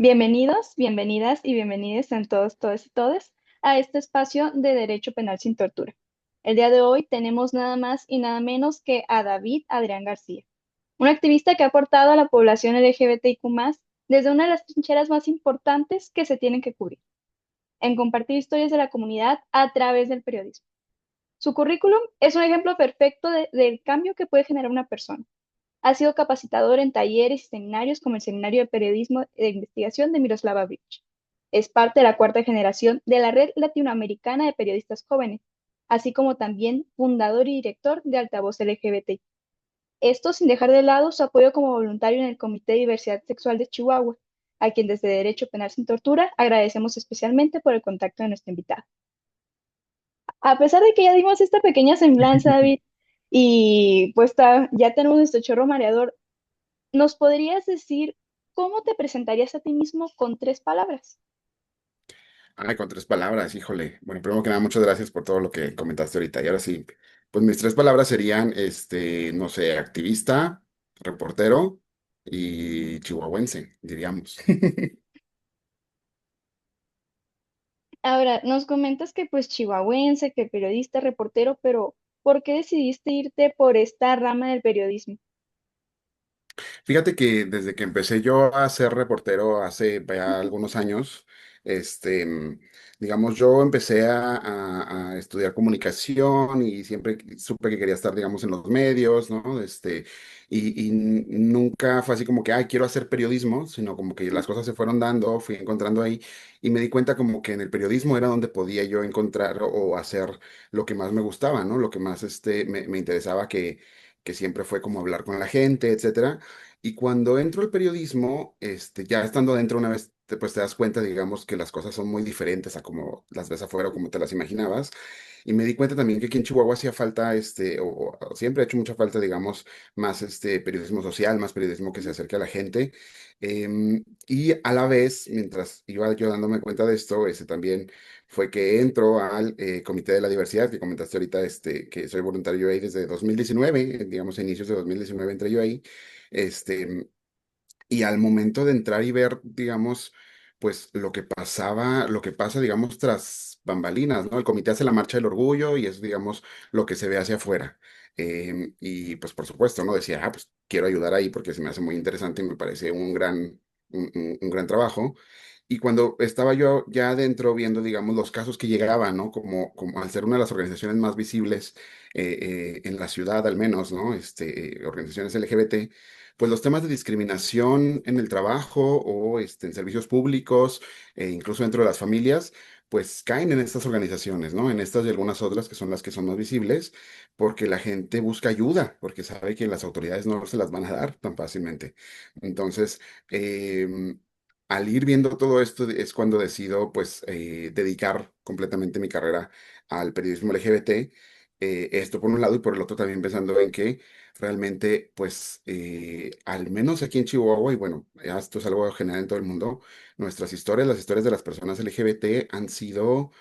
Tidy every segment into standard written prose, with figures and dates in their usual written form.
Bienvenidos, bienvenidas y bienvenidos a todos y todas a este espacio de Derecho Penal sin Tortura. El día de hoy tenemos nada más y nada menos que a David Adrián García, un activista que ha aportado a la población LGBTIQ+, desde una de las trincheras más importantes que se tienen que cubrir, en compartir historias de la comunidad a través del periodismo. Su currículum es un ejemplo perfecto del cambio que puede generar una persona. Ha sido capacitador en talleres y seminarios como el Seminario de Periodismo de Investigación de Miroslava Breach. Es parte de la cuarta generación de la Red Latinoamericana de Periodistas Jóvenes, así como también fundador y director de Altavoz LGBT. Esto sin dejar de lado su apoyo como voluntario en el Comité de Diversidad Sexual de Chihuahua, a quien desde Derecho Penal sin Tortura agradecemos especialmente por el contacto de nuestro invitado. A pesar de que ya dimos esta pequeña semblanza, David, y pues ya tenemos nuestro chorro mareador, ¿nos podrías decir cómo te presentarías a ti mismo con tres palabras? Ay, con tres palabras, híjole. Bueno, primero que nada, muchas gracias por todo lo que comentaste ahorita. Y ahora sí, pues mis tres palabras serían, no sé, activista, reportero y chihuahuense, diríamos. Ahora, nos comentas que pues chihuahuense, que periodista, reportero, pero ¿por qué decidiste irte por esta rama del periodismo? Fíjate que desde que empecé yo a ser reportero hace ya algunos años, este, mm, digamos, yo empecé a estudiar comunicación y siempre supe que quería estar, digamos, en los medios, ¿no? Y nunca fue así como que, ay, quiero hacer periodismo, sino como que las cosas se fueron dando, fui encontrando ahí y me di cuenta como que en el periodismo era donde podía yo encontrar o hacer lo que más me gustaba, ¿no? Lo que más me interesaba que siempre fue como hablar con la gente, etcétera. Y cuando entro al periodismo, ya estando dentro una vez, pues te das cuenta, digamos, que las cosas son muy diferentes a como las ves afuera o como te las imaginabas. Y me di cuenta también que aquí en Chihuahua hacía falta, o siempre ha hecho mucha falta, digamos, más periodismo social, más periodismo que se acerque a la gente. Y a la vez, mientras iba yo dándome cuenta de esto, también fue que entro al Comité de la Diversidad, que comentaste ahorita, que soy voluntario ahí desde 2019, digamos, a inicios de 2019 entré yo ahí. Este, y al momento de entrar y ver, digamos, pues lo que pasa, digamos, tras bambalinas, ¿no? El comité hace la marcha del orgullo y es, digamos, lo que se ve hacia afuera. Y pues por supuesto, ¿no? Decía, pues quiero ayudar ahí porque se me hace muy interesante y me parece un gran trabajo. Y cuando estaba yo ya adentro viendo, digamos, los casos que llegaban, ¿no? Como al ser una de las organizaciones más visibles en la ciudad, al menos, ¿no? Organizaciones LGBT, pues los temas de discriminación en el trabajo o en servicios públicos, incluso dentro de las familias, pues caen en estas organizaciones, ¿no? En estas y algunas otras que son las que son más visibles, porque la gente busca ayuda, porque sabe que las autoridades no se las van a dar tan fácilmente. Entonces, em, al ir viendo todo esto es cuando decido, pues, dedicar completamente mi carrera al periodismo LGBT. Esto por un lado y por el otro también pensando en que realmente, pues, al menos aquí en Chihuahua, y bueno, ya esto es algo general en todo el mundo, nuestras historias, las historias de las personas LGBT han sido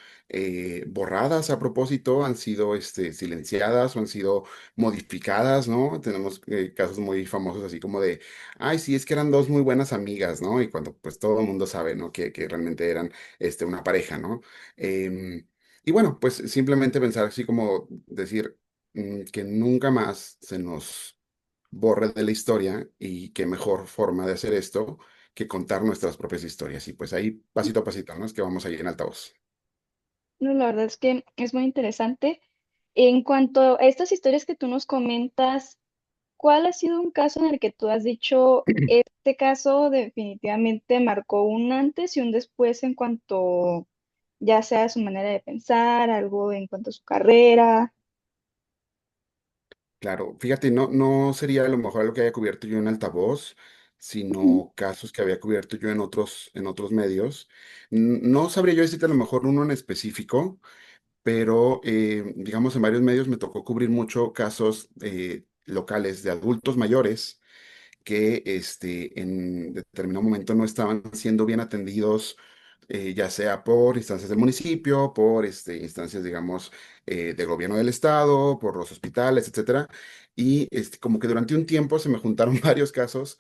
borradas a propósito, han sido silenciadas o han sido modificadas, ¿no? Tenemos casos muy famosos así como de, ay, sí, es que eran dos muy buenas amigas, ¿no? Y cuando pues todo el mundo sabe, ¿no? Que realmente eran una pareja, ¿no? Em, y bueno, pues simplemente pensar así como decir que nunca más se nos borre de la historia y qué mejor forma de hacer esto que contar nuestras propias historias. Y pues ahí, pasito a pasito, ¿no? Es que vamos ahí en altavoz. No, la verdad es que es muy interesante. En cuanto a estas historias que tú nos comentas, ¿cuál ha sido un caso en el que tú has dicho, este caso definitivamente marcó un antes y un después en cuanto ya sea su manera de pensar, algo en cuanto a su carrera? Claro, fíjate, no sería a lo mejor lo que haya cubierto yo en altavoz, Ujú. sino casos que había cubierto yo en otros medios. No sabría yo decirte a lo mejor uno en específico, pero digamos en varios medios me tocó cubrir mucho casos locales de adultos mayores que en determinado momento no estaban siendo bien atendidos, ya sea por instancias del municipio, por instancias, digamos, del gobierno del estado, por los hospitales, etcétera. Y como que durante un tiempo se me juntaron varios casos,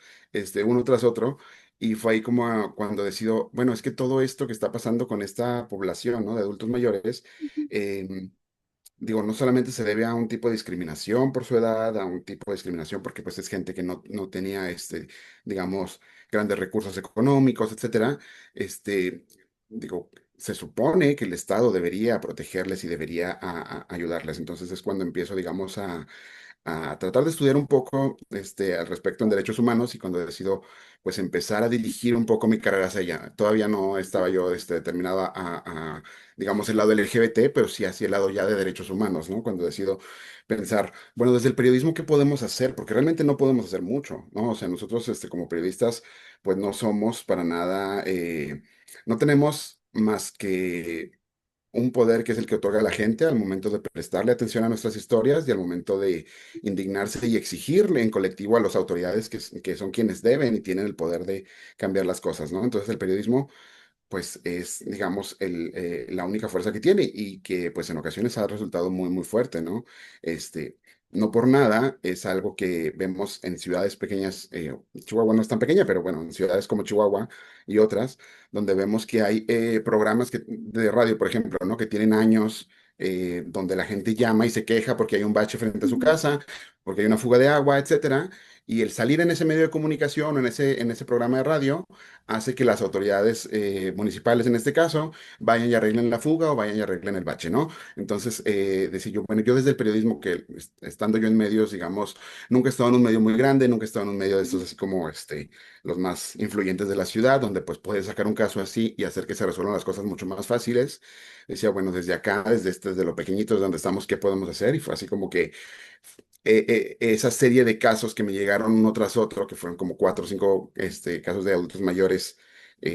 uno tras otro. Y fue ahí como cuando decido, bueno, es que todo esto que está pasando con esta población, ¿no? De adultos mayores, em, digo, no solamente se debe a un tipo de discriminación por su edad, a un tipo de discriminación porque pues es gente que no tenía, digamos, grandes recursos económicos, etcétera. Este, digo, se supone que el Estado debería protegerles y debería ayudarles. Entonces es cuando empiezo, digamos, a tratar de estudiar un poco al respecto en derechos humanos y cuando decido pues empezar a dirigir un poco mi carrera hacia allá. Todavía no estaba yo determinado digamos, el lado LGBT, pero sí hacia el lado ya de derechos humanos, ¿no? Cuando decido pensar, bueno, desde el periodismo, ¿qué podemos hacer? Porque realmente no podemos hacer mucho, ¿no? O sea, nosotros como periodistas pues no somos para nada, no tenemos más que un poder que es el que otorga a la gente al momento de prestarle atención a nuestras historias y al momento de indignarse y exigirle en colectivo a las autoridades que son quienes deben y tienen el poder de cambiar las cosas, ¿no? Entonces el periodismo pues es, digamos, la única fuerza que tiene y que pues en ocasiones ha resultado muy, muy fuerte, ¿no? Este, no por nada es algo que vemos en ciudades pequeñas, Chihuahua no es tan pequeña, pero bueno, en ciudades como Chihuahua y otras, donde vemos que hay programas de radio, por ejemplo, ¿no? Que tienen años. Donde la gente llama y se queja porque hay un bache frente a su Ujú. casa, porque hay una fuga de agua, etcétera, y el salir en ese medio de comunicación, o en ese programa de radio, hace que las autoridades municipales, en este caso, vayan y arreglen la fuga o vayan y arreglen el bache, ¿no? Entonces, decía yo, bueno, yo desde el periodismo, que estando yo en medios, digamos, nunca he estado en un medio muy grande, nunca he estado en un medio de estos así como los más influyentes de la ciudad, donde pues puedes sacar un caso así y hacer que se resuelvan las cosas mucho más fáciles. Decía, bueno, desde acá, desde lo pequeñitos donde estamos, ¿qué podemos hacer? Y fue así como que esa serie de casos que me llegaron uno tras otro, que fueron como 4 o 5 casos de adultos mayores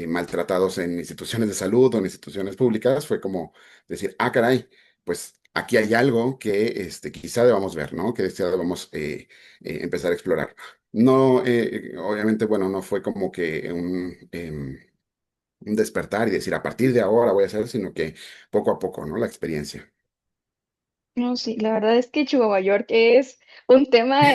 maltratados en instituciones de salud o en instituciones públicas, fue como decir, ah, caray, pues aquí hay algo que quizá debamos ver, ¿no? Que quizá debamos empezar a explorar. No, obviamente, bueno, no fue como que un despertar y decir, a partir de ahora voy a hacer, sino que poco a poco, ¿no? La experiencia. No, sí, la verdad es que Chihuahua York es un tema,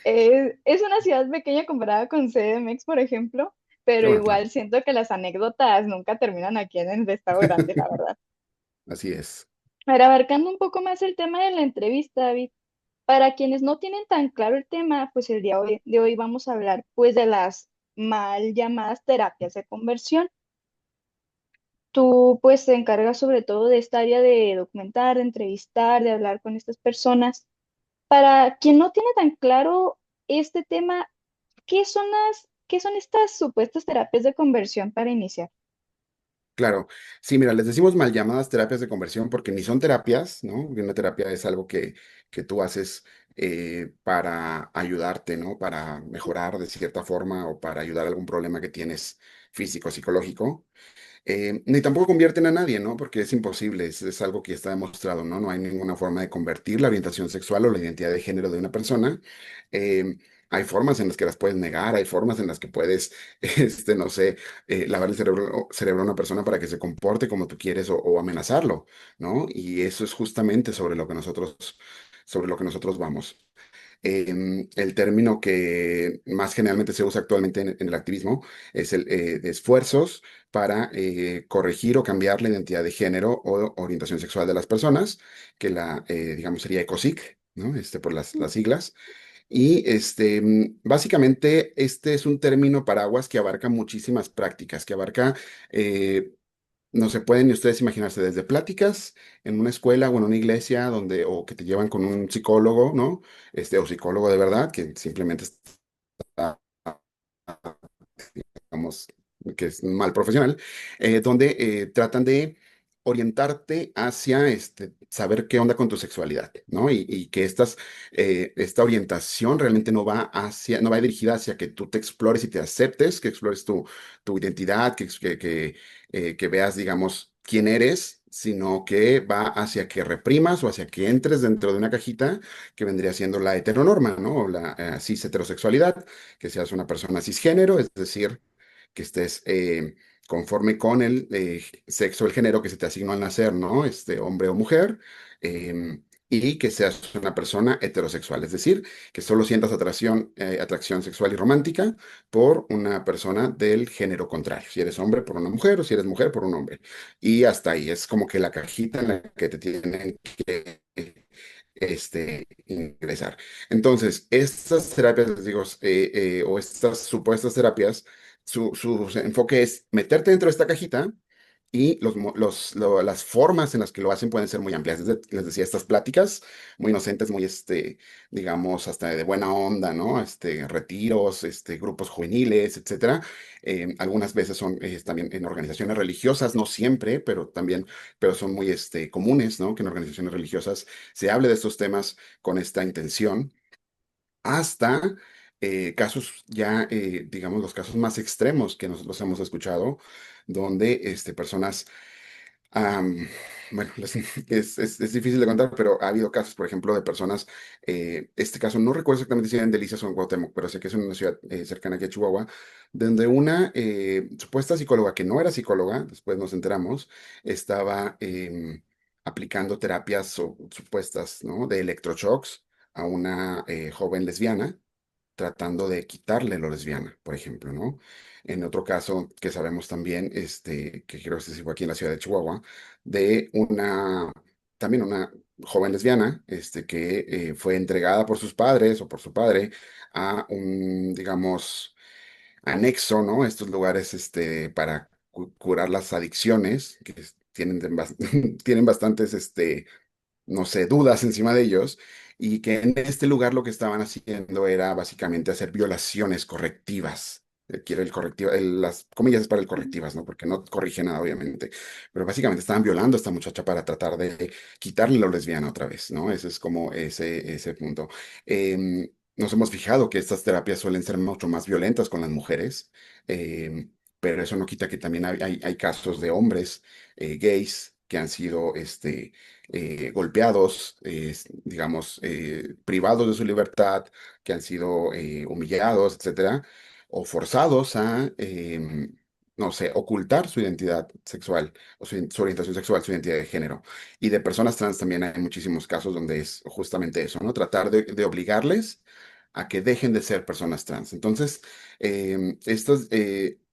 es una ciudad pequeña comparada con CDMX, por ejemplo, pero Bueno, claro, igual siento que las anécdotas nunca terminan aquí en el estado grande, la verdad. así es. A ver, abarcando un poco más el tema de la entrevista, David, para quienes no tienen tan claro el tema, pues el día de hoy vamos a hablar pues de las mal llamadas terapias de conversión. Tú pues te encargas sobre todo de esta área de documentar, de entrevistar, de hablar con estas personas. Para quien no tiene tan claro este tema, qué son estas supuestas terapias de conversión para iniciar? Claro, sí, mira, les decimos mal llamadas terapias de conversión porque ni son terapias, ¿no? Porque una terapia es algo que tú haces para ayudarte, ¿no? Para mejorar de cierta forma o para ayudar a algún problema que tienes físico, psicológico. Ni tampoco convierten a nadie, ¿no? Porque es imposible, es algo que está demostrado, ¿no? No hay ninguna forma de convertir la orientación sexual o la identidad de género de una persona. Eh, Hay formas en las que las puedes negar, hay formas en las que puedes, no sé, lavar el cerebro a una persona para que se comporte como tú quieres o amenazarlo, ¿no? Y eso es justamente sobre lo que nosotros vamos. El término que más generalmente se usa actualmente en el activismo es el de esfuerzos para corregir o cambiar la identidad de género o orientación sexual de las personas, que digamos, sería ECOSIG, ¿no? Por las siglas. Y básicamente este es un término paraguas que abarca muchísimas prácticas, que abarca eh, no se pueden ni ustedes imaginarse desde pláticas en una escuela o en una iglesia o que te llevan con un psicólogo, ¿no? O psicólogo de verdad, que simplemente está, digamos, que es un mal profesional, donde tratan de orientarte hacia saber qué onda con tu sexualidad, ¿no? Y que esta orientación realmente no va dirigida hacia que tú te explores y te aceptes, que explores tu identidad, que veas, digamos, quién eres, sino que va hacia que reprimas o hacia que entres dentro de una cajita que vendría siendo la heteronorma, ¿no? O la cis heterosexualidad, que seas una persona cisgénero, es decir, que estés conforme con el sexo, el género que se te asignó al nacer, ¿no? Hombre o mujer. y que seas una persona heterosexual, es decir, que solo sientas atracción sexual y romántica por una persona del género contrario, si eres hombre por una mujer o si eres mujer por un hombre. Y hasta ahí es como que la cajita en la que te tienen que ingresar. Entonces, estas terapias, les digo, o estas supuestas terapias, su enfoque es meterte dentro de esta cajita y las formas en las que lo hacen pueden ser muy amplias. Les decía, estas pláticas muy inocentes, muy, digamos, hasta de buena onda, ¿no? Retiros, grupos juveniles, etcétera. Algunas veces son también en organizaciones religiosas, no siempre, pero también, pero son muy, comunes, ¿no? Que en organizaciones religiosas se hable de estos temas con esta intención, hasta casos ya, digamos, los casos más extremos que nosotros hemos escuchado, donde personas Am, bueno, es difícil de contar, pero ha habido casos, por ejemplo, de personas, este caso no recuerdo exactamente si era en Delicias o en Cuauhtémoc, pero sé que es en una ciudad cercana aquí a Chihuahua, donde una supuesta psicóloga que no era psicóloga, después nos enteramos, estaba aplicando terapias supuestas, ¿no? De electroshocks a una joven lesbiana tratando de quitarle lo lesbiana, por ejemplo, ¿no? En otro caso que sabemos también, que creo que se fue aquí en la ciudad de Chihuahua, de también una joven lesbiana, que fue entregada por sus padres o por su padre a un, digamos, anexo, ¿no? Estos lugares, para curar las adicciones, que tienen bastantes, no sé, dudas encima de ellos, y que en este lugar lo que estaban haciendo era básicamente hacer violaciones correctivas. Quiero el correctivo, las comillas es para el correctivas, ¿no? Porque no corrige nada, obviamente. Pero básicamente estaban violando a esta muchacha para tratar de quitarle lo lesbiana otra vez, ¿no? Ese es como ese punto. Nos hemos fijado que estas terapias suelen ser mucho más violentas con las mujeres, pero eso no quita que también hay casos de hombres gays que han sido, golpeados, digamos, privados de su libertad, que han sido humillados, etcétera, o forzados a, no sé, ocultar su identidad sexual o su orientación sexual, su identidad de género. Y de personas trans también hay muchísimos casos donde es justamente eso, ¿no? Tratar de obligarles a que dejen de ser personas trans. Entonces,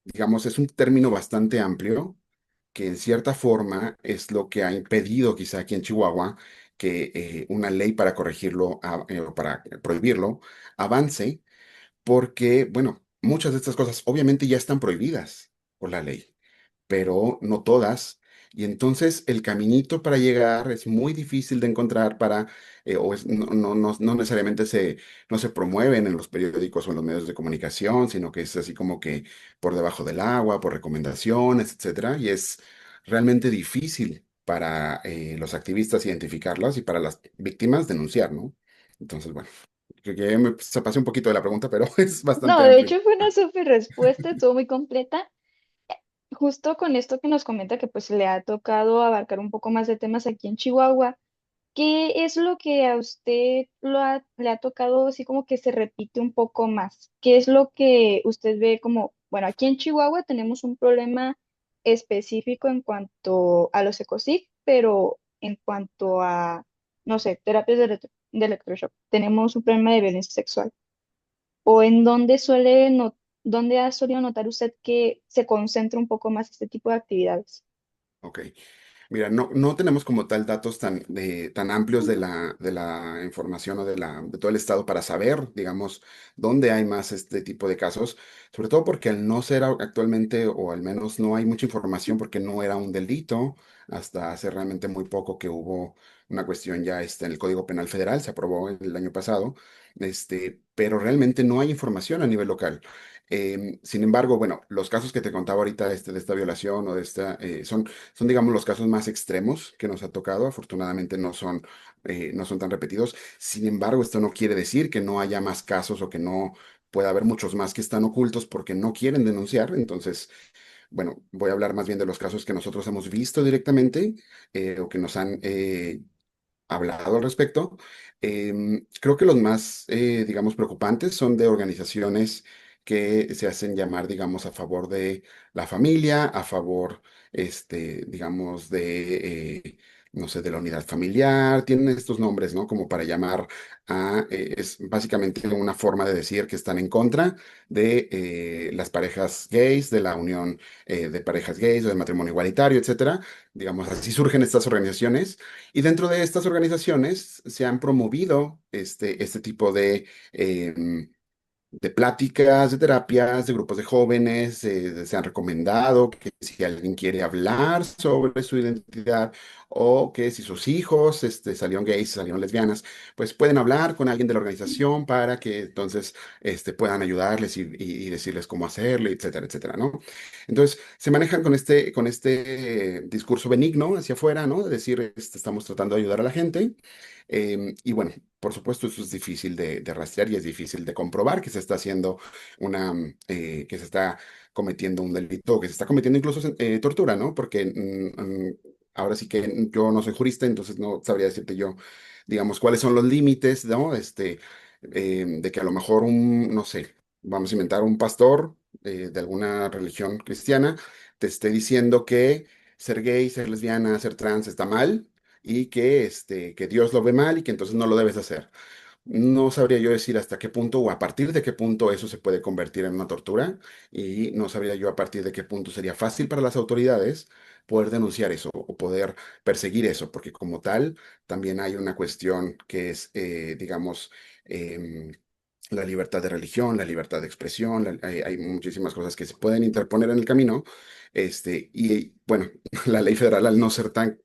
digamos, es un término bastante amplio que en cierta forma es lo que ha impedido quizá aquí en Chihuahua que una ley para corregirlo o para prohibirlo avance, porque, bueno, muchas de estas cosas obviamente ya están prohibidas por la ley, pero no todas. Y entonces el caminito para llegar es muy difícil de encontrar no necesariamente no se promueven en los periódicos o en los medios de comunicación, sino que es así como que por debajo del agua, por recomendaciones, etcétera. Y es realmente difícil para los activistas identificarlas y para las víctimas denunciar, ¿no? Entonces, bueno, creo que se pasé un poquito de la pregunta, pero es No, bastante de amplio. hecho fue una súper respuesta, estuvo muy completa. Justo con esto que nos comenta que pues le ha tocado abarcar un poco más de temas aquí en Chihuahua. ¿Qué es lo que a usted le ha tocado así como que se repite un poco más? ¿Qué es lo que usted ve como, bueno, aquí en Chihuahua tenemos un problema específico en cuanto a los ecosig, pero en cuanto a, no sé, terapias de electroshock, tenemos un problema de violencia sexual? ¿O en dónde dónde ha solido notar usted que se concentra un poco más este tipo de actividades? Ok. Mira, no tenemos como tal datos tan amplios de Ujú. la información o de todo el estado para saber, digamos, dónde hay más este tipo de casos, sobre todo porque al no ser actualmente, o al menos no hay mucha información porque no era un delito, hasta hace realmente muy poco que hubo una cuestión ya en el Código Penal Federal, se aprobó el año pasado, pero realmente no hay información a nivel local. Sin embargo, bueno, los casos que te contaba ahorita, de esta violación o de esta, son, digamos, los casos más extremos que nos ha tocado. Afortunadamente no son tan repetidos. Sin embargo, esto no quiere decir que no haya más casos o que no pueda haber muchos más que están ocultos porque no quieren denunciar. Entonces, bueno, voy a hablar más bien de los casos que nosotros hemos visto directamente o que nos han hablado al respecto. Creo que los más, digamos, preocupantes son de organizaciones que se hacen llamar, digamos, a favor de la familia, a favor, digamos, de no sé, de la unidad familiar, tienen estos nombres, ¿no? Como para llamar a, es básicamente una forma de decir que están en contra de las parejas gays, de la unión de parejas gays o del matrimonio igualitario, etcétera. Digamos, así surgen estas organizaciones y dentro de estas organizaciones se han promovido este tipo de pláticas, de terapias, de grupos de jóvenes, se han recomendado que si alguien quiere hablar sobre su identidad o que si sus hijos salieron gays, salieron lesbianas, pues pueden hablar con alguien de la organización para que entonces puedan ayudarles y decirles cómo hacerlo, etcétera, etcétera, ¿no? Entonces se manejan con este discurso benigno hacia afuera, ¿no? De decir, estamos tratando de ayudar a la gente. Y bueno, por supuesto, eso es difícil de rastrear y es difícil de comprobar que se está haciendo que se está cometiendo un delito, o que se está cometiendo incluso tortura, ¿no? Porque ahora sí que yo no soy jurista, entonces no sabría decirte yo, digamos, cuáles son los límites, ¿no? De que a lo mejor no sé, vamos a inventar un pastor de alguna religión cristiana, te esté diciendo que ser gay, ser lesbiana, ser trans está mal y que Dios lo ve mal y que entonces no lo debes hacer. No sabría yo decir hasta qué punto o a partir de qué punto eso se puede convertir en una tortura y no sabría yo a partir de qué punto sería fácil para las autoridades poder denunciar eso o poder perseguir eso, porque como tal también hay una cuestión que es, digamos, em, la libertad de religión, la libertad de expresión, hay muchísimas cosas que se pueden interponer en el camino, y bueno, la ley federal al no ser tan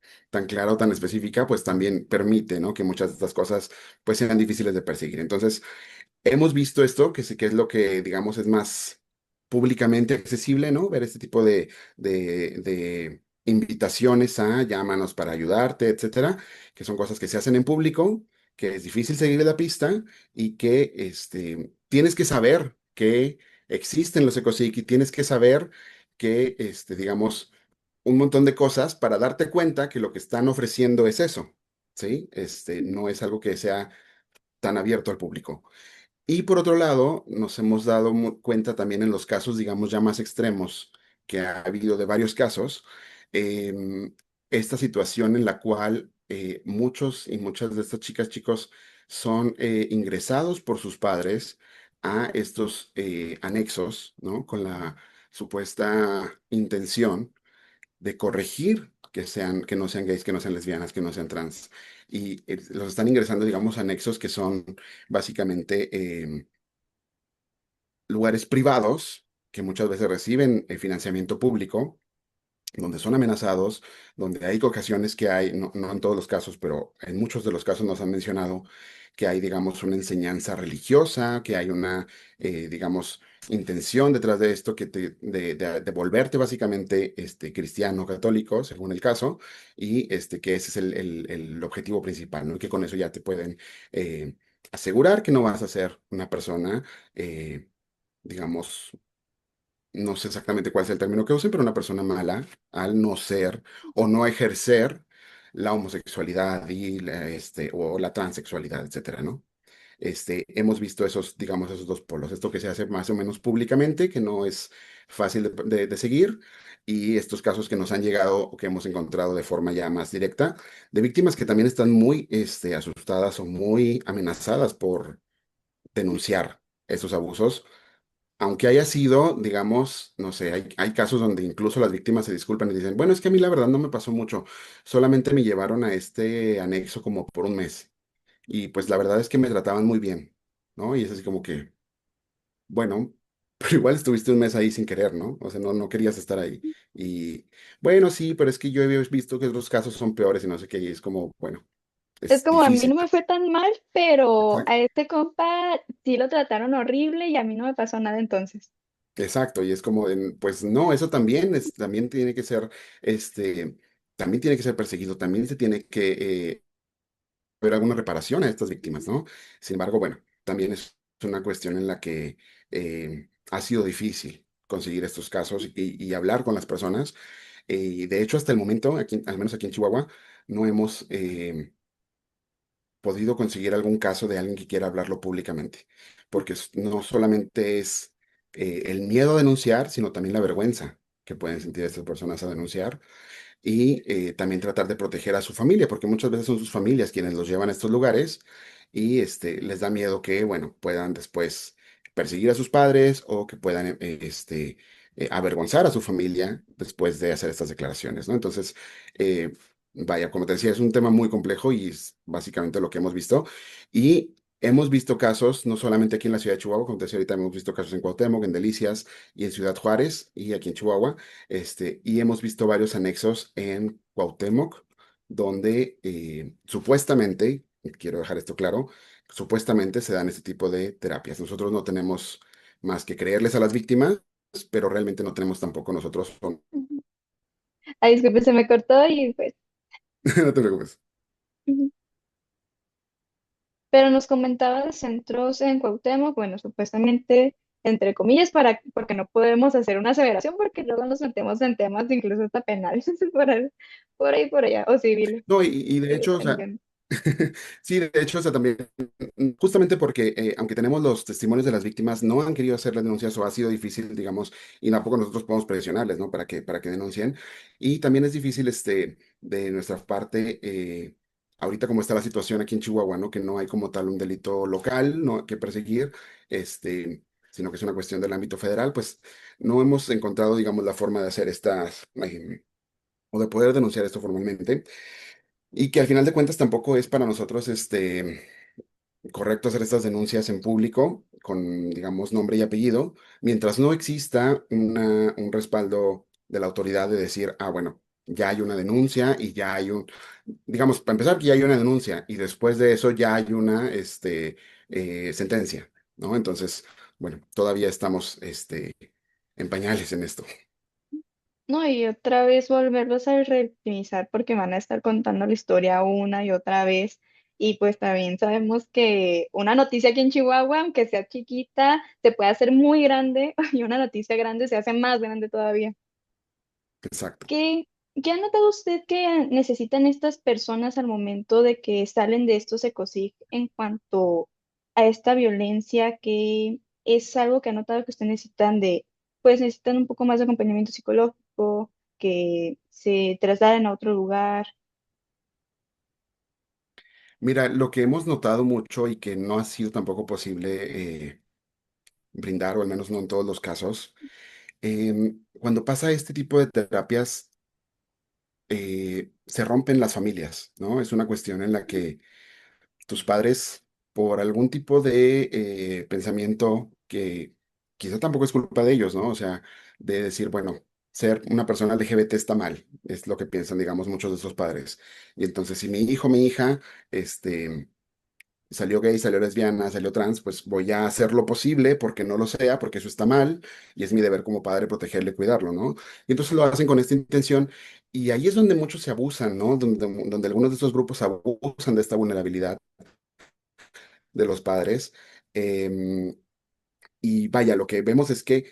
clara o tan específica, pues también permite, ¿no? Que muchas de estas cosas pues sean difíciles de perseguir. Entonces, hemos visto esto, que es lo que, digamos, es más públicamente accesible, ¿no? Ver este tipo de invitaciones a llámanos para ayudarte, etcétera, que son cosas que se hacen en público, que es difícil seguir la pista y que tienes que saber que existen los ecosig y tienes que saber que, digamos, un montón de cosas para darte cuenta que lo que están ofreciendo es eso, ¿sí? No es algo que sea tan abierto al público. Y por otro lado, nos hemos dado cuenta también en los casos, digamos, ya más extremos, que ha habido de varios casos, em, esta situación en la cual muchos y muchas de estas chicas, chicos, son ingresados por sus padres a estos anexos, ¿no? Con la supuesta intención de corregir que no sean gays, que no sean lesbianas, que no sean trans. Y los están ingresando, digamos, a anexos que son básicamente lugares privados que muchas veces reciben financiamiento público, donde son amenazados, donde hay ocasiones que hay, no en todos los casos, pero en muchos de los casos nos han mencionado que hay, digamos, una enseñanza religiosa, que hay una, digamos, intención detrás de esto de volverte básicamente cristiano, católico, según el caso, y que ese es el objetivo principal, ¿no? Y que con eso ya te pueden asegurar que no vas a ser una persona, digamos, no sé exactamente cuál es el término que usen, pero una persona mala al no ser o no ejercer la homosexualidad o la transexualidad, etcétera, ¿no? Hemos visto esos, digamos, esos dos polos, esto que se hace más o menos públicamente, que no es fácil de seguir, y estos casos que nos han llegado o que hemos encontrado de forma ya más directa, de víctimas que también están muy asustadas o muy amenazadas por denunciar esos abusos aunque haya sido, digamos, no sé, hay casos donde incluso las víctimas se disculpan y dicen, bueno, es que a mí la verdad no me pasó mucho, solamente me llevaron a este anexo como por un mes y pues la verdad es que me trataban muy bien, ¿no? Y es así como que, bueno, pero igual estuviste un mes ahí sin querer, ¿no? O sea, no querías estar ahí. Y bueno, sí, pero es que yo he visto que otros casos son peores y no sé qué, y es como, bueno, Es es como a mí difícil. no me fue tan mal, pero Exacto. a este compa sí lo trataron horrible y a mí no me pasó nada entonces. Exacto, y es como, pues no, eso también también tiene que ser, este, también tiene que ser perseguido, también se tiene que ver alguna reparación a estas víctimas, ¿no? Sin embargo, bueno, también es una cuestión en la que ha sido difícil conseguir estos casos y hablar con las personas. Y de hecho, hasta el momento, aquí, al menos aquí en Chihuahua, no hemos podido conseguir algún caso de alguien que quiera hablarlo públicamente, porque no solamente es el miedo a denunciar, sino también la vergüenza que pueden sentir estas personas a denunciar. y también tratar de proteger a su familia, porque muchas veces son sus familias quienes los llevan a estos lugares y les da miedo que, bueno, puedan después perseguir a sus padres o que puedan avergonzar a su familia después de hacer estas declaraciones, ¿no? Entonces, vaya, como te decía, es un tema muy complejo y es básicamente lo que hemos visto. Y hemos visto casos, no solamente aquí en la ciudad de Chihuahua, como te decía ahorita, hemos visto casos en Cuauhtémoc, en Delicias y en Ciudad Juárez y aquí en Chihuahua, y hemos visto varios anexos en Cuauhtémoc, donde supuestamente, quiero dejar esto claro, supuestamente se dan este tipo de terapias. Nosotros no tenemos más que creerles a las víctimas, pero realmente no tenemos tampoco nosotros. Ujú. Ay, disculpe, se me cortó y pues. No te preocupes. Ujú. Pero nos comentaba de centros en Cuauhtémoc, bueno, supuestamente, entre comillas, porque no podemos hacer una aseveración porque luego nos metemos en temas incluso hasta penales por allá, o civiles. No, y de hecho, o sea, Entiendo. sí, de hecho, o sea, también, justamente porque aunque tenemos los testimonios de las víctimas, no han querido hacer las denuncias o ha sido difícil, digamos, y tampoco nosotros podemos presionarles, ¿no? Para que denuncien. Y también es difícil, de nuestra parte, ahorita como está la situación aquí en Chihuahua, ¿no? Que no hay como tal un delito local, ¿no? Que perseguir, sino que es una cuestión del ámbito federal, pues no hemos encontrado, digamos, la forma de hacer o de poder denunciar esto formalmente. Y que al final de cuentas tampoco es para nosotros correcto hacer estas denuncias en público con, digamos, nombre y apellido, mientras no exista un respaldo de la autoridad de decir, ah, bueno, ya hay una denuncia y ya hay digamos, para empezar, que ya hay una denuncia y después de eso ya hay una sentencia, ¿no? Entonces, bueno, todavía estamos en pañales en esto. No, y otra vez volverlos a revictimizar porque van a estar contando la historia una y otra vez. Y pues también sabemos que una noticia aquí en Chihuahua, aunque sea chiquita, se puede hacer muy grande y una noticia grande se hace más grande todavía. Exacto. ¿Qué ha notado usted que necesitan estas personas al momento de que salen de estos ecosig en cuanto a esta violencia, que es algo que ha notado que ustedes necesitan pues necesitan un poco más de acompañamiento psicológico, que se trasladen a otro lugar? Mira, lo que hemos notado mucho y que no ha sido tampoco posible brindar, o al menos no en todos los casos, cuando pasa este tipo de terapias, se rompen las familias, ¿no? Es una cuestión en la que tus padres, por algún tipo de pensamiento que quizá tampoco es culpa de ellos, ¿no? O sea, de decir, bueno, ser una persona LGBT está mal, es lo que piensan, digamos, muchos de esos padres. Y entonces, si mi hijo, mi hija, salió gay, salió lesbiana, salió trans, pues voy a hacer lo posible porque no lo sea, porque eso está mal y es mi deber como padre protegerle y cuidarlo, ¿no? Y entonces lo hacen con esta intención y ahí es donde muchos se abusan, ¿no? Donde algunos de estos grupos abusan de esta vulnerabilidad de los padres. Em, y vaya, lo que vemos es que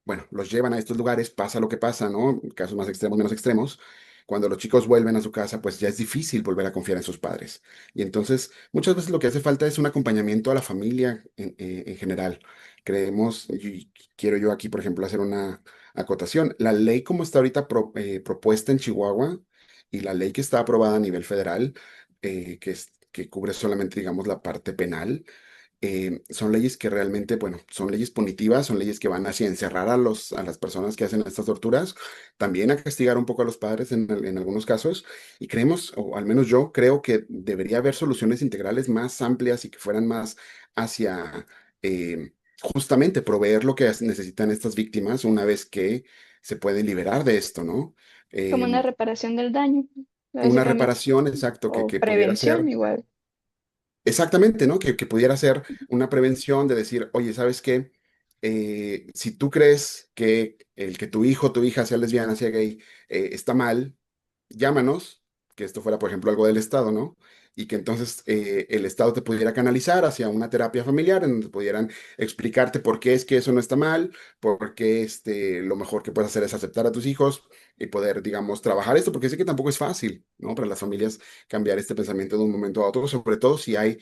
bueno, los llevan a estos lugares, pasa lo que pasa, ¿no? Casos más extremos, menos extremos. Cuando los chicos vuelven a su casa, pues ya es difícil volver a confiar en sus padres. Y entonces, muchas veces lo que hace falta es un acompañamiento a la familia en general. Creemos, y quiero yo aquí, por ejemplo, hacer una acotación. La ley como está ahorita propuesta en Chihuahua y la ley que está aprobada a nivel federal, que cubre solamente, digamos, la parte penal, son leyes que realmente, bueno, son leyes punitivas, son leyes que van hacia encerrar a las personas que hacen estas torturas, también a castigar un poco a los padres en algunos casos, y creemos, o al menos yo creo que debería haber soluciones integrales más amplias y que fueran más hacia justamente proveer lo que necesitan estas víctimas una vez que se pueden liberar de esto, ¿no? Como una Em, reparación del daño, una básicamente, reparación, exacto, que, o que pudiera prevención ser. igual. Exactamente, ¿no? Que pudiera ser una prevención de decir, oye, ¿sabes qué? Si tú crees que el que tu hijo o tu hija sea lesbiana, sea gay, está mal, llámanos, que esto fuera, por ejemplo, algo del Estado, ¿no? Y que entonces el Estado te pudiera canalizar hacia una terapia familiar en donde pudieran explicarte por qué es que eso no está mal, por qué lo mejor que puedes hacer es aceptar a tus hijos y poder, digamos, trabajar esto, porque sé que tampoco es fácil, ¿no? Para las familias cambiar este pensamiento de un momento a otro, sobre todo si hay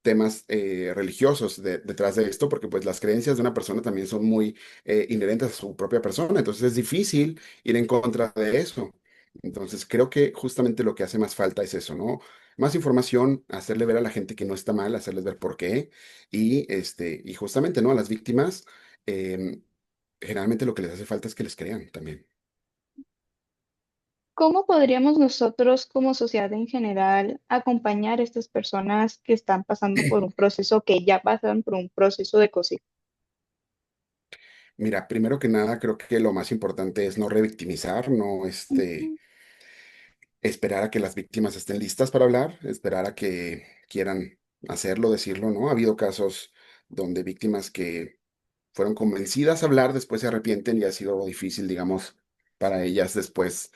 temas religiosos detrás de esto, porque pues las creencias de una persona también son muy inherentes a su propia persona, entonces es difícil ir en contra de eso. Entonces, creo que justamente lo que hace más falta es eso, ¿no? Más información, hacerle ver a la gente que no está mal, hacerles ver por qué, y justamente, ¿no? A las víctimas, em, generalmente lo que les hace falta es que les crean también. ¿Cómo podríamos nosotros como sociedad en general acompañar a estas personas que están pasando por un proceso, que ya pasaron por un proceso de cosido? Mira, primero que nada, creo que lo más importante es no revictimizar, no Ujú. esperar a que las víctimas estén listas para hablar, esperar a que quieran hacerlo, decirlo, ¿no? Ha habido casos donde víctimas que fueron convencidas a hablar, después se arrepienten y ha sido difícil, digamos, para ellas después.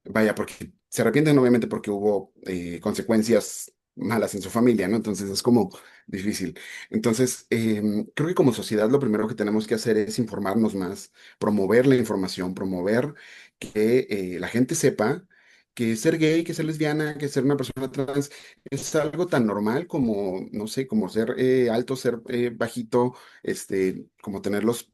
Vaya, porque se arrepienten obviamente porque hubo consecuencias malas en su familia, ¿no? Entonces es como difícil. Entonces, creo que como sociedad lo primero que tenemos que hacer es informarnos más, promover la información, promover que la gente sepa que ser gay, que ser lesbiana, que ser una persona trans es algo tan normal como, no sé, como ser alto, ser bajito, como tener los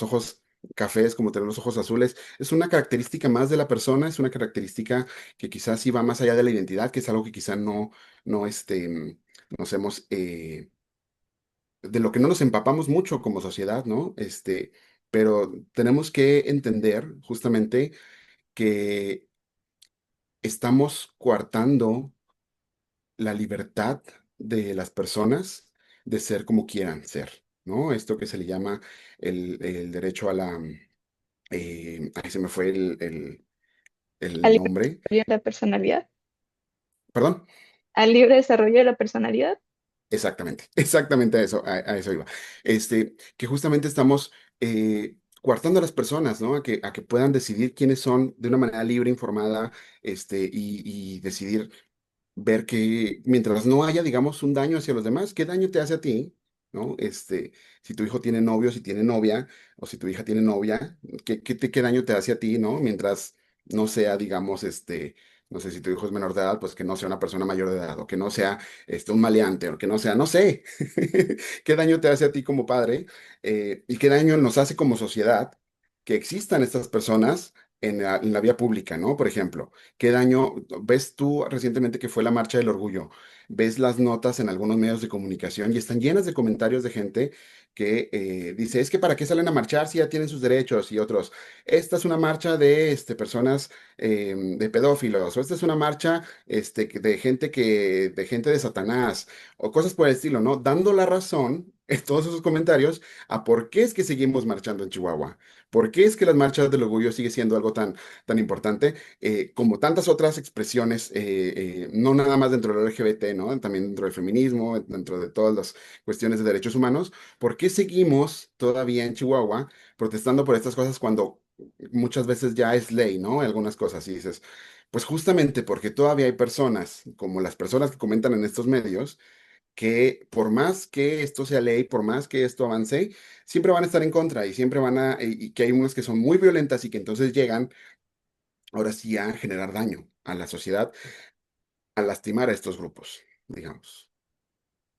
ojos cafés, como tener los ojos azules. Es una característica más de la persona, es una característica que quizás sí va más allá de la identidad, que es algo que quizás no, nos hemos, de lo que no nos empapamos mucho como sociedad, ¿no? Pero tenemos que entender justamente que estamos coartando la libertad de las personas de ser como quieran ser, ¿no? Esto que se le llama el derecho a la, ahí se me fue Al el libre nombre, desarrollo de la personalidad, perdón. al libre desarrollo de la personalidad. Exactamente, exactamente a eso iba. Que justamente estamos coartando a las personas, ¿no? A que puedan decidir quiénes son de una manera libre, informada, y decidir ver que mientras no haya, digamos, un daño hacia los demás, ¿qué daño te hace a ti? ¿No? Si tu hijo tiene novio, si tiene novia, o si tu hija tiene novia, ¿qué daño te hace a ti, ¿no? Mientras no sea, digamos, no sé, si tu hijo es menor de edad, pues que no sea una persona mayor de edad, o que no sea, un maleante, o que no sea, no sé, ¿qué daño te hace a ti como padre? Y qué daño nos hace como sociedad que existan estas personas en la vía pública, ¿no? Por ejemplo. ¿Qué daño ves tú recientemente que fue la Marcha del Orgullo? Ves las notas en algunos medios de comunicación y están llenas de comentarios de gente que dice, es que ¿para qué salen a marchar si ya tienen sus derechos? Y otros, esta es una marcha de personas de pedófilos, o esta es una marcha de gente de Satanás, o cosas por el estilo, ¿no? Dando la razón en todos esos comentarios a por qué es que seguimos marchando en Chihuahua. ¿Por qué es que las marchas del orgullo sigue siendo algo tan importante? Como tantas otras expresiones, no nada más dentro del LGBT, ¿no? También dentro del feminismo, dentro de todas las cuestiones de derechos humanos, ¿por qué seguimos todavía en Chihuahua protestando por estas cosas cuando muchas veces ya es ley, ¿no? Algunas cosas, y dices, pues justamente porque todavía hay personas, como las personas que comentan en estos medios, que por más que esto sea ley, por más que esto avance, siempre van a estar en contra y siempre y que hay unas que son muy violentas y que entonces llegan ahora sí a generar daño a la sociedad, a lastimar a estos grupos, digamos.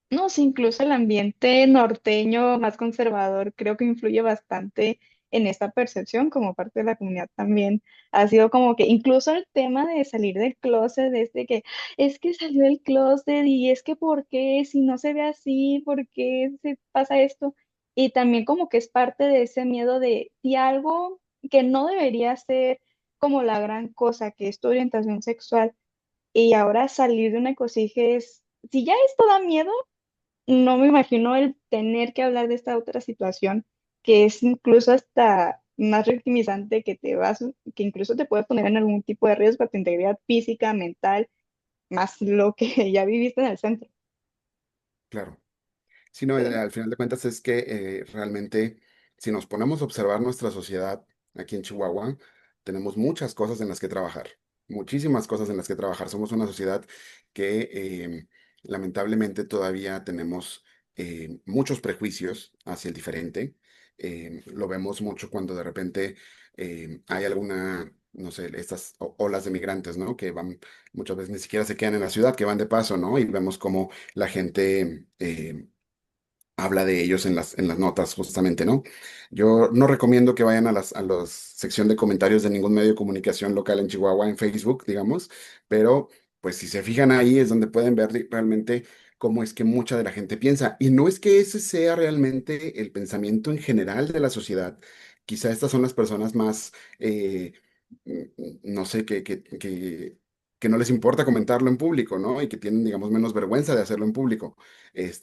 No, sí, incluso el ambiente norteño más conservador creo que influye bastante en esta percepción como parte de la comunidad también. Ha sido como que incluso el tema de salir del closet, desde que es que salió del closet y es que ¿por qué? Si no se ve así, ¿por qué se pasa esto? Y también como que es parte de ese miedo de si algo que no debería ser como la gran cosa, que es tu orientación sexual, y ahora salir de una cosija es, si ya esto da miedo, no me imagino el tener que hablar de esta otra situación que es incluso hasta más victimizante, que incluso te puede poner en algún tipo de riesgo a tu integridad física, mental, más lo que ya viviste en el centro. Claro. Sí, no, Sí. al final de cuentas es que realmente si nos ponemos a observar nuestra sociedad aquí en Chihuahua, tenemos muchas cosas en las que trabajar, muchísimas cosas en las que trabajar. Somos una sociedad que lamentablemente todavía tenemos muchos prejuicios hacia el diferente. Lo vemos mucho cuando de repente hay alguna, no sé, estas olas de migrantes, ¿no? Que van, muchas veces ni siquiera se quedan en la ciudad, que van de paso, ¿no? Y vemos como la gente habla de ellos en las notas, justamente, ¿no? Yo no recomiendo que vayan a a la sección de comentarios de ningún medio de comunicación local en Chihuahua, en Facebook, digamos, pero pues si se fijan ahí es donde pueden ver realmente cómo es que mucha de la gente piensa. Y no es que ese sea realmente el pensamiento en general de la sociedad. Quizá estas son las personas más, no sé, que no les importa comentarlo en público, ¿no? Y que tienen, digamos, menos vergüenza de hacerlo en público.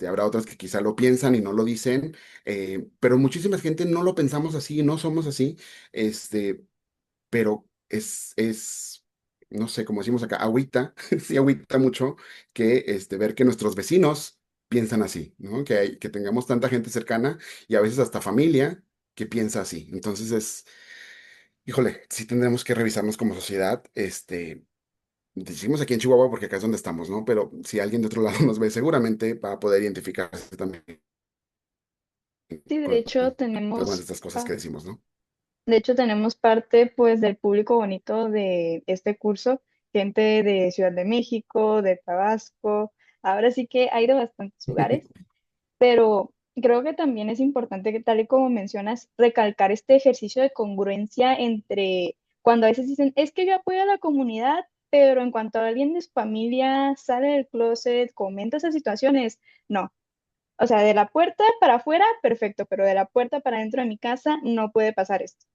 Habrá otras que quizá lo piensan y no lo dicen, pero muchísima gente no lo pensamos así, no somos así, este, pero no sé, como decimos acá, agüita, sí agüita mucho que ver que nuestros vecinos piensan así, ¿no? Que tengamos tanta gente cercana y a veces hasta familia que piensa así. Entonces híjole, sí tendremos que revisarnos como sociedad, decimos aquí en Chihuahua porque acá es donde estamos, ¿no? Pero si alguien de otro lado nos ve, seguramente va a poder identificarse también Sí, de con hecho algunas de tenemos, estas cosas que ah, decimos, ¿no? de hecho tenemos parte pues del público bonito de este curso, gente de Ciudad de México, de Tabasco, ahora sí que hay de bastantes lugares, pero creo que también es importante que tal y como mencionas, recalcar este ejercicio de congruencia entre cuando a veces dicen, es que yo apoyo a la comunidad, pero en cuanto a alguien de su familia sale del closet, comenta esas situaciones, no. O sea, de la puerta para afuera, perfecto, pero de la puerta para adentro de mi casa no puede pasar esto.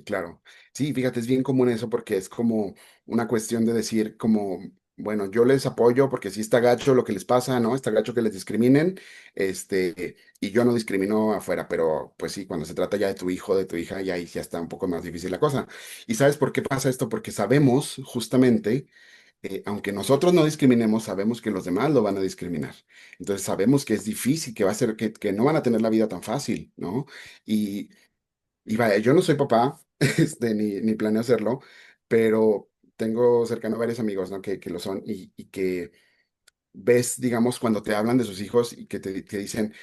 Claro. Sí, fíjate, es bien común eso porque es como una cuestión de decir como, bueno, yo les apoyo porque sí está gacho lo que les pasa, ¿no? Está gacho que les discriminen, y yo no discrimino afuera, pero pues sí, cuando se trata ya de tu hijo, de tu hija, ya ahí ya está un poco más difícil la cosa. ¿Y sabes por qué pasa esto? Porque sabemos justamente, aunque nosotros no discriminemos, sabemos que los demás lo van a discriminar. Entonces sabemos que es difícil, que va a ser, que no van a tener la vida tan fácil, ¿no? Y, y vaya, yo no soy papá, ni planeo hacerlo, pero tengo cercano a varios amigos, ¿no? Que lo son y que ves, digamos, cuando te hablan de sus hijos y que te dicen,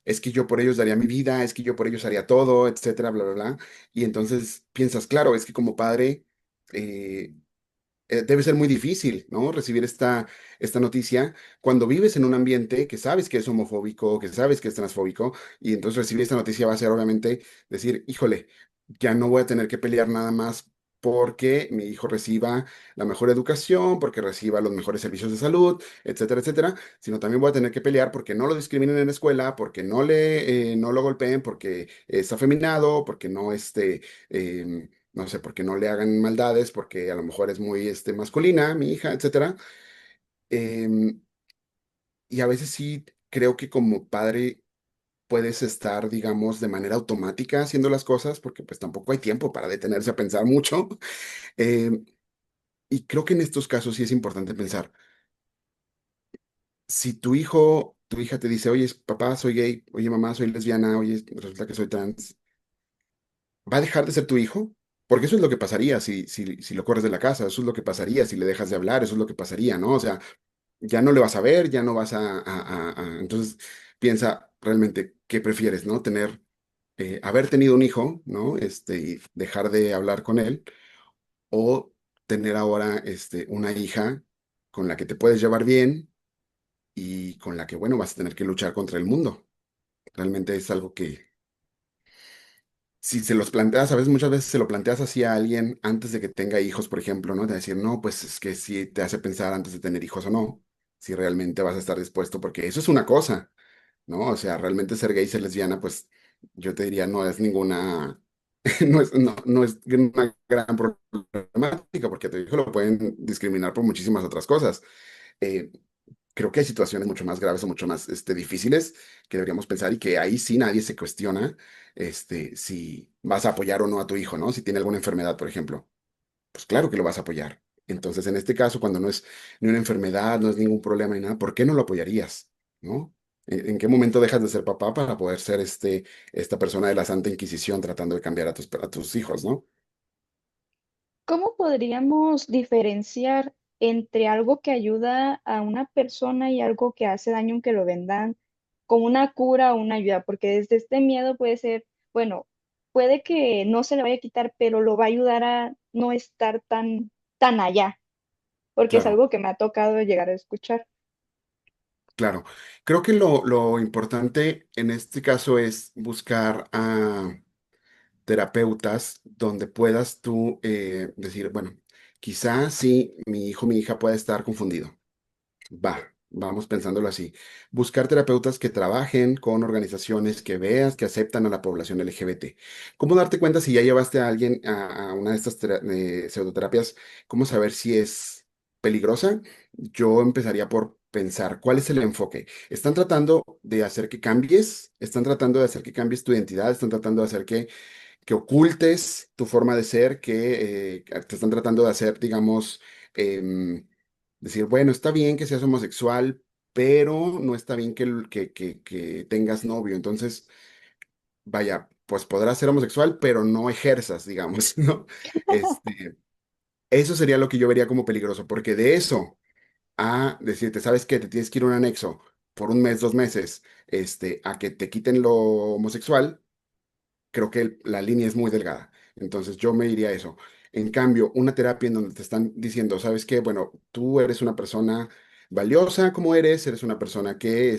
es que yo por ellos daría mi vida, es que yo por ellos haría todo, etcétera, bla, bla, bla. Y entonces piensas, claro, es que como padre, eh, debe ser muy difícil, ¿no? Recibir esta noticia cuando vives en un ambiente que sabes que es homofóbico, que sabes que es transfóbico, y entonces recibir esta noticia va a ser obviamente decir, híjole, ya no voy a tener que pelear nada más porque mi hijo reciba la mejor educación, porque reciba los mejores servicios de salud, etcétera, etcétera, sino también voy a tener que pelear porque no lo discriminen en la escuela, porque no lo golpeen, porque es afeminado, porque no no sé, porque no le hagan maldades, porque a lo mejor es muy masculina, mi hija, etcétera. Em, y a veces sí creo que como padre puedes estar, digamos, de manera automática haciendo las cosas, porque pues tampoco hay tiempo para detenerse a pensar mucho. Em, y creo que en estos casos sí es importante pensar, si tu hijo, tu hija te dice, oye, papá, soy gay, oye, mamá, soy lesbiana, oye, resulta que soy trans, ¿va a dejar de ser tu hijo? Porque eso es lo que pasaría si lo corres de la casa, eso es lo que pasaría si le dejas de hablar, eso es lo que pasaría, ¿no? O sea, ya no le vas a ver, ya no vas Entonces, piensa realmente qué prefieres, ¿no? Haber tenido un hijo, ¿no? Y dejar de hablar con él, o tener ahora, una hija con la que te puedes llevar bien y con la que, bueno, vas a tener que luchar contra el mundo. Realmente es algo que si se los planteas, a veces, muchas veces se lo planteas así a alguien antes de que tenga hijos, por ejemplo, ¿no? De decir, no, pues es que sí te hace pensar antes de tener hijos o no, si realmente vas a estar dispuesto, porque eso es una cosa, ¿no? O sea, realmente ser gay, ser lesbiana, pues yo te diría, no es ninguna, no es una gran problemática, porque a tu hijo lo pueden discriminar por muchísimas otras cosas. Eh, Creo que hay situaciones mucho más graves o mucho más difíciles que deberíamos pensar y que ahí sí nadie se cuestiona si vas a apoyar o no a tu hijo, ¿no? Si tiene alguna enfermedad, por ejemplo, pues claro que lo vas a apoyar. Entonces, en este caso, cuando no es ni una enfermedad, no es ningún problema ni nada, ¿por qué no lo apoyarías? ¿No? En qué momento dejas de ser papá para poder ser esta persona de la Santa Inquisición tratando de cambiar a a tus hijos, ¿no? ¿Cómo podríamos diferenciar entre algo que ayuda a una persona y algo que hace daño aunque lo vendan como una cura o una ayuda? Porque desde este miedo puede ser, bueno, puede que no se le vaya a quitar, pero lo va a ayudar a no estar tan allá, porque es Claro. algo que me ha tocado llegar a escuchar. Claro, creo que lo importante en este caso es buscar a terapeutas donde puedas tú decir, bueno, quizás sí, mi hijo, mi hija pueda estar confundido. Vamos pensándolo así. Buscar terapeutas que trabajen con organizaciones que veas que aceptan a la población LGBT. ¿Cómo darte cuenta si ya llevaste a alguien a una de estas pseudoterapias? ¿Cómo saber si es peligrosa? Yo empezaría por pensar cuál es el enfoque. ¿Están tratando de hacer que cambies? ¿Están tratando de hacer que cambies tu identidad? ¿Están tratando de hacer que ocultes tu forma de ser? ¿Que te están tratando de hacer, digamos, em, decir, bueno, está bien que seas homosexual, pero no está bien que tengas novio? Entonces, vaya, pues podrás ser homosexual, pero no ejerzas, digamos, ¿no? Este, eso sería lo que yo vería como peligroso, porque de eso a decirte, ¿sabes qué? Te tienes que ir a un anexo por un mes, 2 meses, a que te quiten lo homosexual. Creo que la línea es muy delgada. Entonces yo me diría eso. En cambio, una terapia en donde te están diciendo, ¿sabes qué? Bueno, tú eres una persona valiosa como eres una persona que,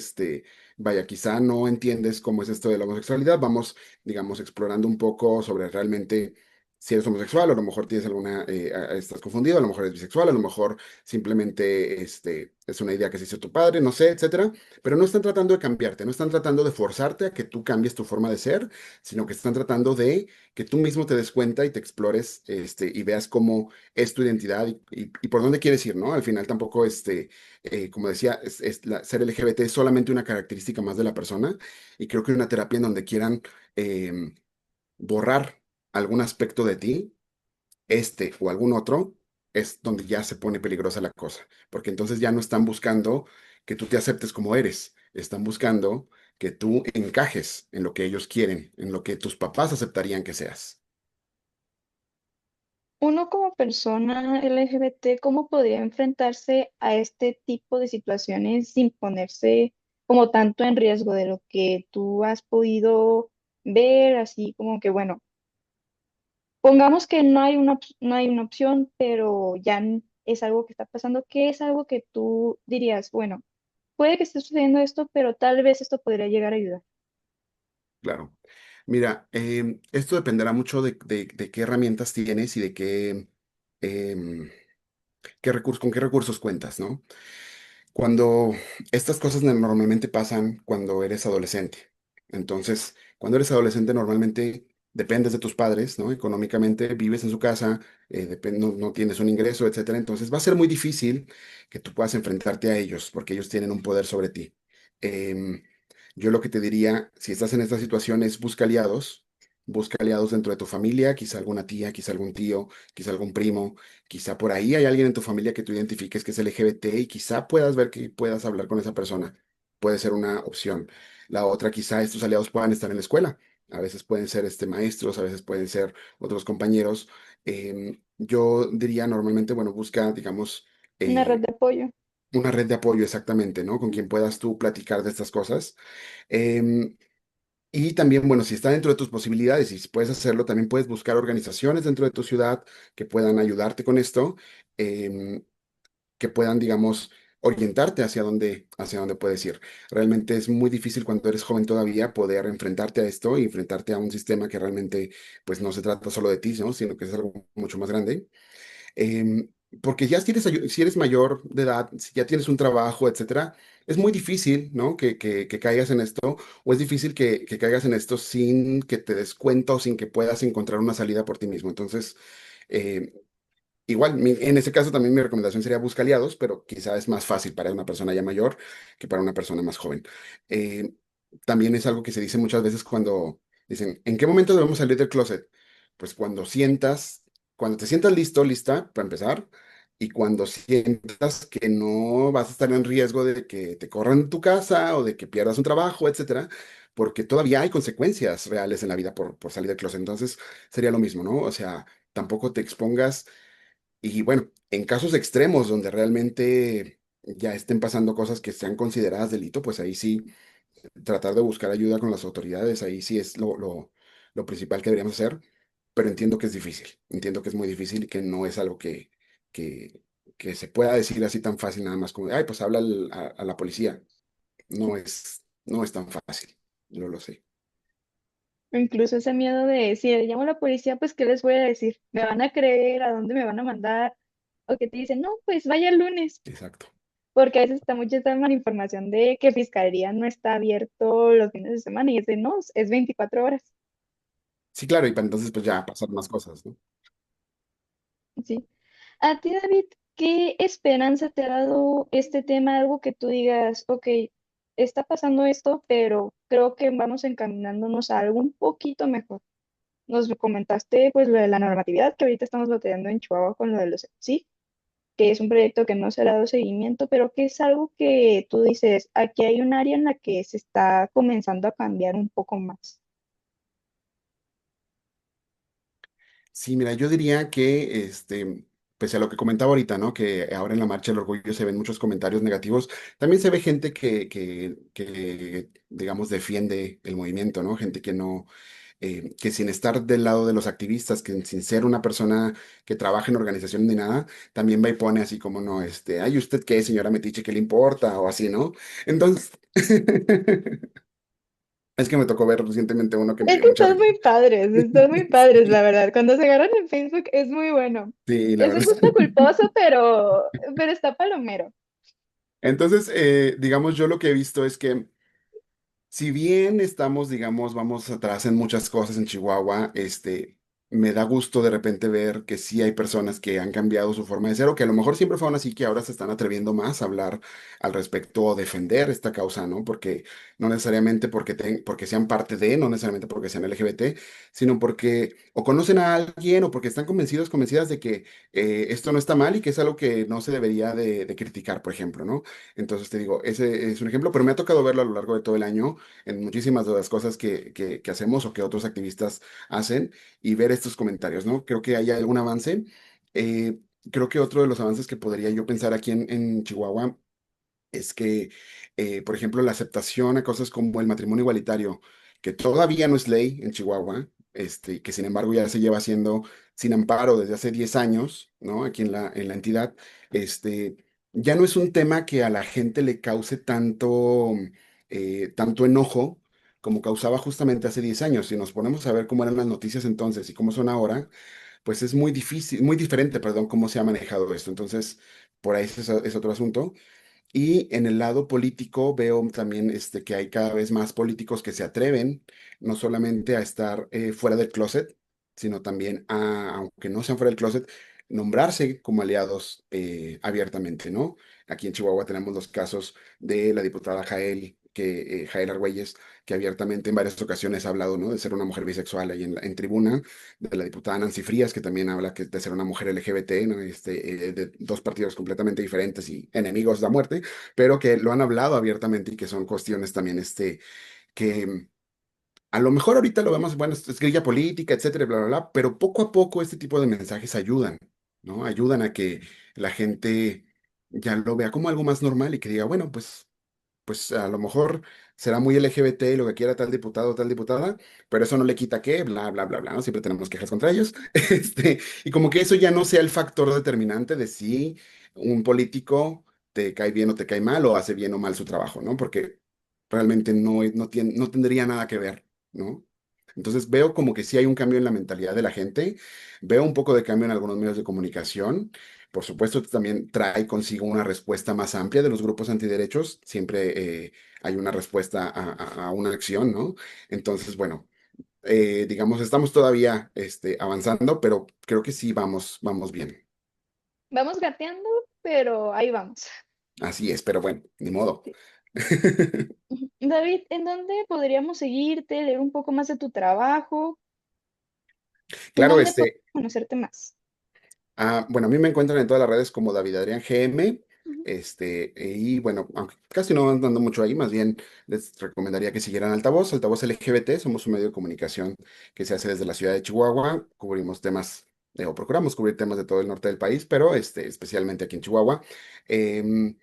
vaya, quizá no entiendes cómo es esto de la homosexualidad. Vamos, digamos, explorando un poco sobre realmente si eres homosexual, o a lo mejor tienes alguna, estás confundido, a lo mejor eres bisexual, a lo mejor simplemente, es una idea que se hizo tu padre, no sé, etcétera. Pero no están tratando de cambiarte, no están tratando de forzarte a que tú cambies tu forma de ser, sino que están tratando de que tú mismo te des cuenta y te explores, y veas cómo es tu identidad y por dónde quieres ir, ¿no? Al final tampoco, como decía, ser LGBT es solamente una característica más de la persona, y creo que una terapia en donde quieran borrar algún aspecto de ti, o algún otro, es donde ya se pone peligrosa la cosa, porque entonces ya no están buscando que tú te aceptes como eres, están buscando que tú encajes en lo que ellos quieren, en lo que tus papás aceptarían que seas. Uno como persona LGBT, ¿cómo podría enfrentarse a este tipo de situaciones sin ponerse como tanto en riesgo de lo que tú has podido ver? Así como que, bueno, pongamos que no hay una opción, pero ya es algo que está pasando. ¿Qué es algo que tú dirías? Bueno, puede que esté sucediendo esto, pero tal vez esto podría llegar a ayudar. Claro. Mira, esto dependerá mucho de qué herramientas tienes y de em, con qué recursos cuentas, ¿no? Cuando estas cosas normalmente pasan cuando eres adolescente. Entonces, cuando eres adolescente normalmente dependes de tus padres, ¿no? Económicamente vives en su casa, no tienes un ingreso, etcétera. Entonces va a ser muy difícil que tú puedas enfrentarte a ellos porque ellos tienen un poder sobre ti. Em, yo lo que te diría, si estás en esta situación, es busca aliados dentro de tu familia, quizá alguna tía, quizá algún tío, quizá algún primo. Quizá por ahí hay alguien en tu familia que tú identifiques que es LGBT y quizá puedas ver que puedas hablar con esa persona. Puede ser una opción. La otra, quizá estos aliados puedan estar en la escuela. A veces pueden ser maestros, a veces pueden ser otros compañeros. Yo diría normalmente, bueno, busca, digamos, Una red eh, de apoyo. una red de apoyo exactamente, ¿no? Con quien puedas tú platicar de estas cosas. Em, y también, bueno, si está dentro de tus posibilidades y si puedes hacerlo, también puedes buscar organizaciones dentro de tu ciudad que puedan ayudarte con esto, em, que puedan, digamos, orientarte hacia dónde puedes ir. Realmente es muy difícil cuando eres joven todavía poder enfrentarte a esto y enfrentarte a un sistema que realmente, pues, no se trata solo de ti, ¿no? Sino que es algo mucho más grande. Porque ya si eres mayor de edad, si ya tienes un trabajo, etcétera, es muy difícil, ¿no? Que caigas en esto, o es difícil que caigas en esto sin que te des cuenta o sin que puedas encontrar una salida por ti mismo. Entonces, eh, igual, en ese caso también mi recomendación sería busca aliados, pero quizá es más fácil para una persona ya mayor que para una persona más joven. Eh, También es algo que se dice muchas veces cuando dicen, ¿en qué momento debemos salir del closet? Pues cuando te sientas listo, lista, para empezar, y cuando sientas que no vas a estar en riesgo de que te corran de tu casa o de que pierdas un trabajo, etcétera, porque todavía hay consecuencias reales en la vida por salir del closet. Entonces, sería lo mismo, ¿no? O sea, tampoco te expongas, y bueno, en casos extremos donde realmente ya estén pasando cosas que sean consideradas delito, pues ahí sí tratar de buscar ayuda con las autoridades, ahí sí es lo principal que deberíamos hacer, pero entiendo que es difícil, entiendo que es muy difícil y que no es algo que, que se pueda decir así tan fácil nada más como, ay, pues habla a la policía. no es tan fácil, yo lo sé. O incluso ese miedo de si le llamo a la policía, pues ¿qué les voy a decir? ¿Me van a creer? ¿A dónde me van a mandar? O que te dicen, no, pues vaya el lunes. Exacto. Porque a veces está mucha esta mala información de que Fiscalía no está abierto los fines de semana y es de no, es 24 horas. Sí, claro, y para entonces pues ya pasar más cosas, ¿no? Sí. A ti, David, ¿qué esperanza te ha dado este tema? Algo que tú digas, ok, está pasando esto, pero creo que vamos encaminándonos a algo un poquito mejor. Nos comentaste pues lo de la normatividad que ahorita estamos batallando en Chihuahua con lo de los sí, que es un proyecto que no se le ha dado seguimiento, pero que es algo que tú dices, aquí hay un área en la que se está comenzando a cambiar un poco más. Sí, mira, yo diría que, pese a lo que comentaba ahorita, ¿no? Que ahora en la Marcha del Orgullo se ven muchos comentarios negativos, también se ve gente que digamos, defiende el movimiento, ¿no? Gente que no, que sin estar del lado de los activistas, que sin ser una persona que trabaja en organización ni nada, también va y pone así como, no, ay, ¿usted qué, señora Metiche, qué le importa? O así, ¿no? Entonces, es que me tocó ver recientemente uno que me Es dio que mucha risa. están muy padres, la verdad. Cuando se agarran en Facebook es muy bueno. Sí, la Es un verdad. gusto culposo, pero está palomero. Entonces, digamos, yo lo que he visto es que si bien estamos, digamos, vamos atrás en muchas cosas en Chihuahua, me da gusto de repente ver que sí hay personas que han cambiado su forma de ser o que a lo mejor siempre fueron así, que ahora se están atreviendo más a hablar al respecto o defender esta causa, ¿no? Porque no necesariamente porque sean parte de, no necesariamente porque sean LGBT, sino porque o conocen a alguien o porque están convencidos, convencidas de que esto no está mal y que es algo que no se debería de criticar, por ejemplo, ¿no? Entonces te digo, ese es un ejemplo, pero me ha tocado verlo a lo largo de todo el año en muchísimas de las cosas que hacemos o que otros activistas hacen y ver estos comentarios, ¿no? Creo que hay algún avance. Eh, Creo que otro de los avances que podría yo pensar aquí en Chihuahua es que, por ejemplo, la aceptación a cosas como el matrimonio igualitario, que todavía no es ley en Chihuahua, y que sin embargo ya se lleva haciendo sin amparo desde hace 10 años, ¿no? Aquí en la entidad, este, ya no es un tema que a la gente le cause tanto enojo como causaba justamente hace 10 años. Si nos ponemos a ver cómo eran las noticias entonces y cómo son ahora, pues es muy difícil, muy diferente, perdón, cómo se ha manejado esto. Entonces, por ahí es otro asunto. Y en el lado político veo también que hay cada vez más políticos que se atreven no solamente a estar fuera del closet, sino también aunque no sean fuera del closet, nombrarse como aliados abiertamente, ¿no? Aquí en Chihuahua tenemos los casos de la diputada Jael Argüelles, que abiertamente en varias ocasiones ha hablado, ¿no? De ser una mujer bisexual ahí en tribuna, de la diputada Nancy Frías, que también habla de ser una mujer LGBT, ¿no? De dos partidos completamente diferentes y enemigos de la muerte, pero que lo han hablado abiertamente y que son cuestiones también, que a lo mejor ahorita lo vemos, bueno, es grilla política, etcétera, bla, bla, bla, pero poco a poco este tipo de mensajes ayudan, ¿no? Ayudan a que la gente ya lo vea como algo más normal y que diga, bueno, pues a lo mejor será muy LGBT lo que quiera tal diputado o tal diputada, pero eso no le quita que, bla, bla, bla, bla, ¿no? Siempre tenemos quejas contra ellos. Y como que eso ya no sea el factor determinante de si un político te cae bien o te cae mal o hace bien o mal su trabajo, ¿no? Porque realmente no tendría nada que ver, ¿no? Entonces veo como que sí hay un cambio en la mentalidad de la gente, veo un poco de cambio en algunos medios de comunicación. Por supuesto, también trae consigo una respuesta más amplia de los grupos antiderechos. Siempre hay una respuesta a una acción, ¿no? Entonces, bueno, digamos, estamos todavía avanzando, pero creo que sí vamos bien. Vamos gateando, pero ahí vamos. Así es, pero bueno, ni modo. David, ¿en dónde podríamos seguirte, leer un poco más de tu trabajo? ¿En Claro, dónde podemos conocerte más? bueno, a mí me encuentran en todas las redes como David Adrián GM. Ujú. Y bueno, aunque casi no andando mucho ahí, más bien les recomendaría que siguieran Altavoz, Altavoz LGBT. Somos un medio de comunicación que se hace desde la ciudad de Chihuahua. Cubrimos temas, o procuramos cubrir temas de todo el norte del país, pero especialmente aquí en Chihuahua. Em,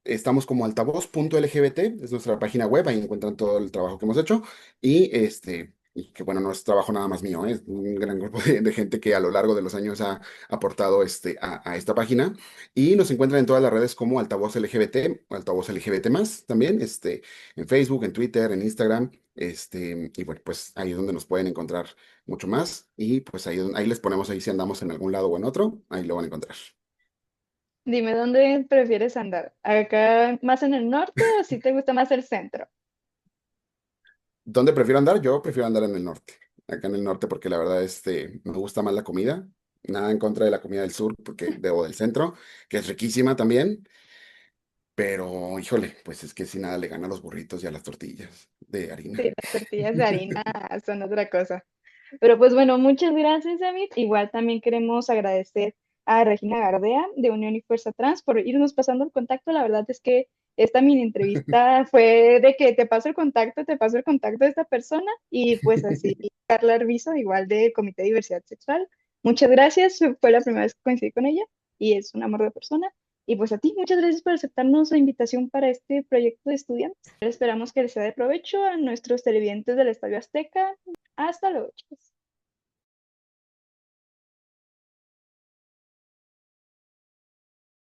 Estamos como altavoz.lgbt, es nuestra página web, ahí encuentran todo el trabajo que hemos hecho. Y y que bueno, no es trabajo nada más mío, ¿eh? Es un gran grupo de gente que a lo largo de los años ha aportado a esta página. Y nos encuentran en todas las redes como Altavoz LGBT o Altavoz LGBT más también, en Facebook, en Twitter, en Instagram. Y bueno, pues ahí es donde nos pueden encontrar mucho más. Y pues ahí les ponemos ahí si andamos en algún lado o en otro, ahí lo van a encontrar. Dime, ¿dónde prefieres andar? ¿Acá más en el norte o si te gusta más el centro? ¿Dónde prefiero andar? Yo prefiero andar en el norte, acá en el norte, porque la verdad me gusta más la comida. Nada en contra de la comida del sur, porque debo del centro, que es riquísima también, pero híjole, pues es que si nada le gana a los burritos y a las tortillas de harina. Sí, las tortillas de harina son otra cosa. Pero pues bueno, muchas gracias, David. Igual también queremos agradecer a Regina Gardea de Unión y Fuerza Trans por irnos pasando el contacto. La verdad es que esta mini entrevista fue de que te paso el contacto de esta persona y pues así, Carla Arvizo, igual de Comité de Diversidad Sexual. Muchas gracias, fue la primera vez que coincidí con ella y es un amor de persona. Y pues a ti, muchas gracias por aceptarnos la invitación para este proyecto de estudiantes. Esperamos que les sea de provecho a nuestros televidentes del Estadio Azteca. Hasta luego, chicos.